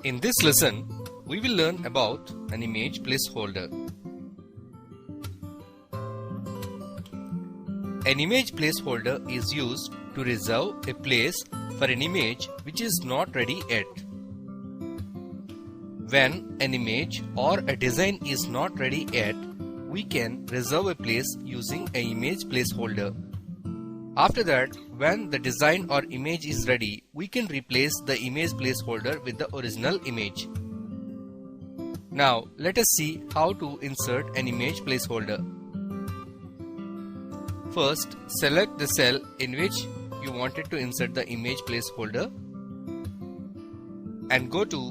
In this lesson, we will learn about an image placeholder. An image placeholder is used to reserve a place for an image which is not ready yet. When an image or a design is not ready yet, we can reserve a place using an image placeholder. After that, when the design or image is ready, we can replace the image placeholder with the original image. Now, let us see how to insert an image placeholder. First, select the cell in which you wanted to insert the image placeholder and go to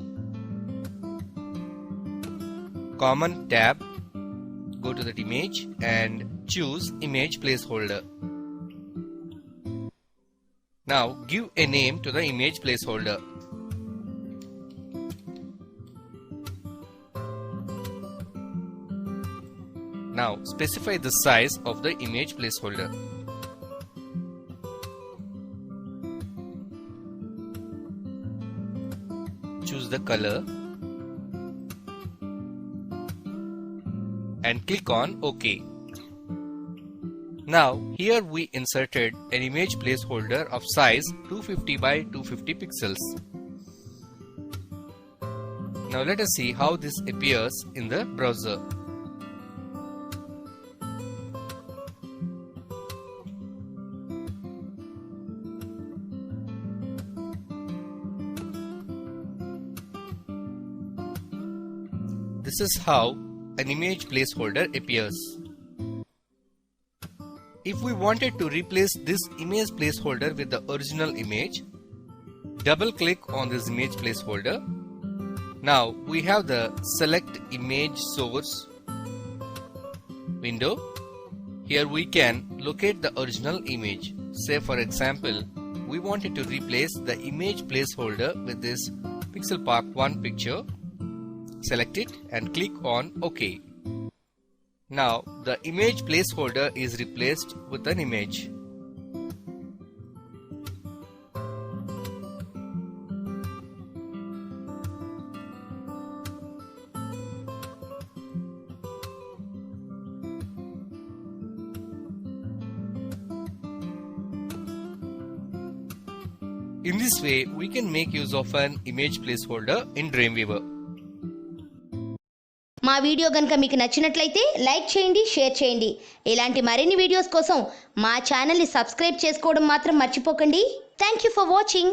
Common tab, go to that image and choose Image Placeholder. Now give a name to the image placeholder. Now specify the size of the image placeholder. Choose the color and click on OK. Now here we inserted an image placeholder of size 250 by 250 pixels. Now let us see how this appears in the browser. This is how an image placeholder appears. If we wanted to replace this image placeholder with the original image, double click on this image placeholder. Now we have the Select Image Source window. Here we can locate the original image. Say for example, we wanted to replace the image placeholder with this Pixel Park 1 picture. Select it and click on OK. Now the image placeholder is replaced with an image. In this way, we can make use of an image placeholder in Dreamweaver. మా video గనుక మీకు నచ్చినట్లయితే like చేయండి, share చేయండి. ఇలాంటి మరిన్ని videos కోసం మా ఛానల్ ని సబ్స్క్రైబ్ చేసుకోవడం మాత్రం మర్చిపోకండి. Thank you for watching.